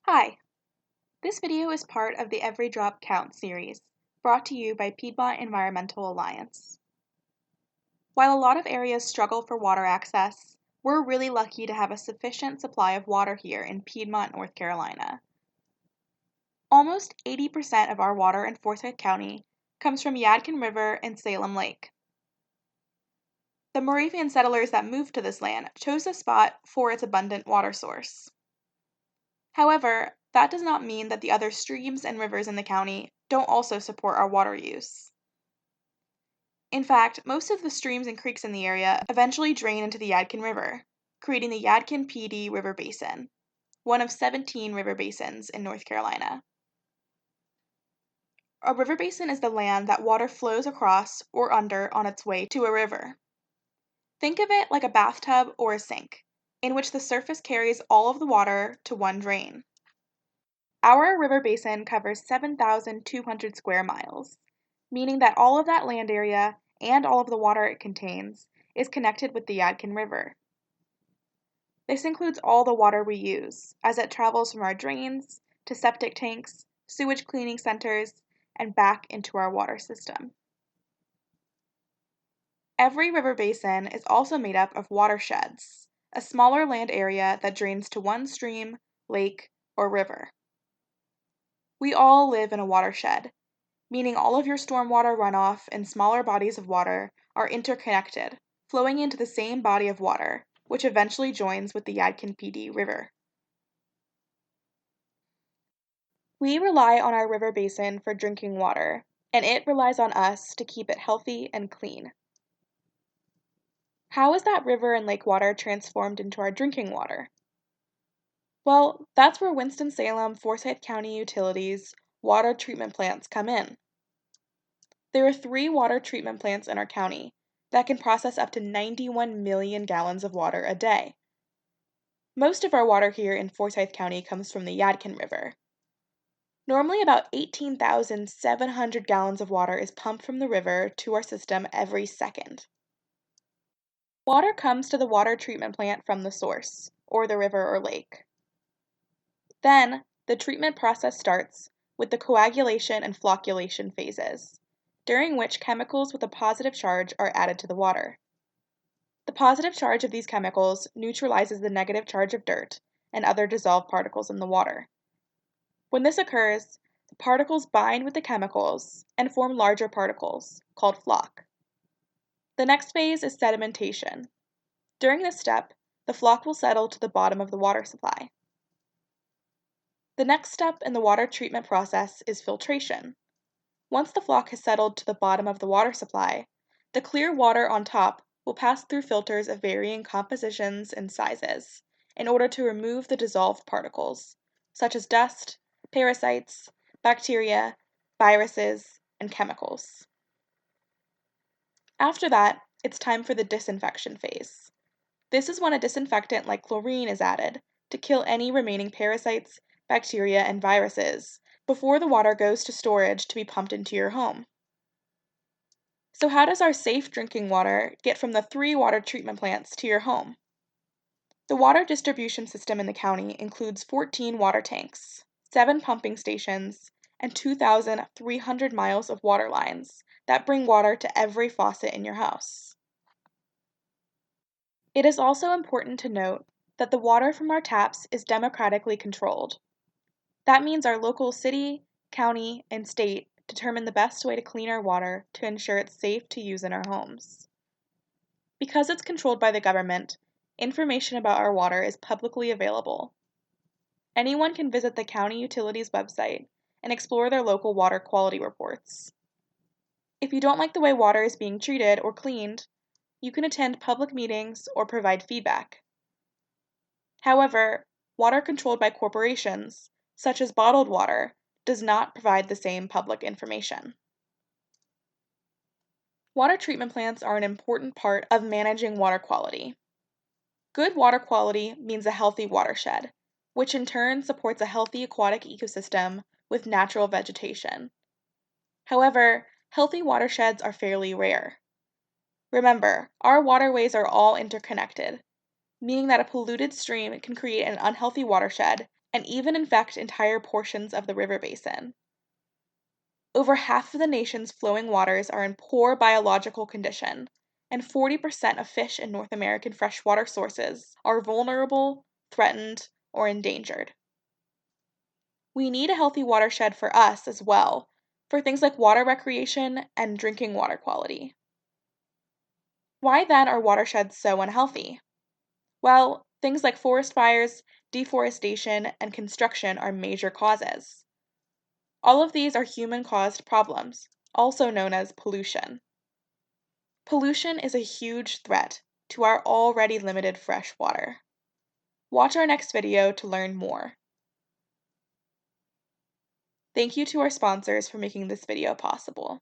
Hi, this video is part of the Every Drop Counts series, brought to you by Piedmont Environmental Alliance. While a lot of areas struggle for water access, we're really lucky to have a sufficient supply of water here in Piedmont, North Carolina. Almost 80% of our water in Forsyth County comes from Yadkin River and Salem Lake. The Moravian settlers that moved to this land chose this spot for its abundant water source. However, that does not mean that the other streams and rivers in the county don't also support our water use. In fact, most of the streams and creeks in the area eventually drain into the Yadkin River, creating the Yadkin PD River Basin, one of 17 river basins in North Carolina. A river basin is the land that water flows across or under on its way to a river. Think of it like a bathtub or a sink, in which the surface carries all of the water to one drain. Our river basin covers 7,200 square miles, meaning that all of that land area and all of the water it contains is connected with the Yadkin River. This includes all the water we use, as it travels from our drains to septic tanks, sewage cleaning centers, and back into our water system. Every river basin is also made up of watersheds, a smaller land area that drains to one stream, lake, or river. We all live in a watershed, meaning all of your stormwater runoff and smaller bodies of water are interconnected, flowing into the same body of water, which eventually joins with the Yadkin PD River. We rely on our river basin for drinking water, and it relies on us to keep it healthy and clean. How is that river and lake water transformed into our drinking water? Well, that's where Winston-Salem Forsyth County Utilities water treatment plants come in. There are 3 water treatment plants in our county that can process up to 91 million gallons of water a day. Most of our water here in Forsyth County comes from the Yadkin River. Normally, about 18,700 gallons of water is pumped from the river to our system every second. Water comes to the water treatment plant from the source, or the river or lake. Then, the treatment process starts with the coagulation and flocculation phases, during which chemicals with a positive charge are added to the water. The positive charge of these chemicals neutralizes the negative charge of dirt and other dissolved particles in the water. When this occurs, the particles bind with the chemicals and form larger particles, called floc. The next phase is sedimentation. During this step, the floc will settle to the bottom of the water supply. The next step in the water treatment process is filtration. Once the floc has settled to the bottom of the water supply, the clear water on top will pass through filters of varying compositions and sizes in order to remove the dissolved particles, such as dust, parasites, bacteria, viruses, and chemicals. After that, it's time for the disinfection phase. This is when a disinfectant like chlorine is added to kill any remaining parasites, bacteria, and viruses before the water goes to storage to be pumped into your home. So how does our safe drinking water get from the 3 water treatment plants to your home? The water distribution system in the county includes 14 water tanks, 7 pumping stations, and 2,300 miles of water lines that bring water to every faucet in your house. It is also important to note that the water from our taps is democratically controlled. That means our local city, county, and state determine the best way to clean our water to ensure it's safe to use in our homes. Because it's controlled by the government, information about our water is publicly available. Anyone can visit the county utilities website and explore their local water quality reports. If you don't like the way water is being treated or cleaned, you can attend public meetings or provide feedback. However, water controlled by corporations, such as bottled water, does not provide the same public information. Water treatment plants are an important part of managing water quality. Good water quality means a healthy watershed, which in turn supports a healthy aquatic ecosystem with natural vegetation. However, healthy watersheds are fairly rare. Remember, our waterways are all interconnected, meaning that a polluted stream can create an unhealthy watershed and even infect entire portions of the river basin. Over half of the nation's flowing waters are in poor biological condition, and 40% of fish in North American freshwater sources are vulnerable, threatened, or endangered. We need a healthy watershed for us as well, for things like water recreation and drinking water quality. Why then are watersheds so unhealthy? Well, things like forest fires, deforestation, and construction are major causes. All of these are human-caused problems, also known as pollution. Pollution is a huge threat to our already limited fresh water. Watch our next video to learn more. Thank you to our sponsors for making this video possible.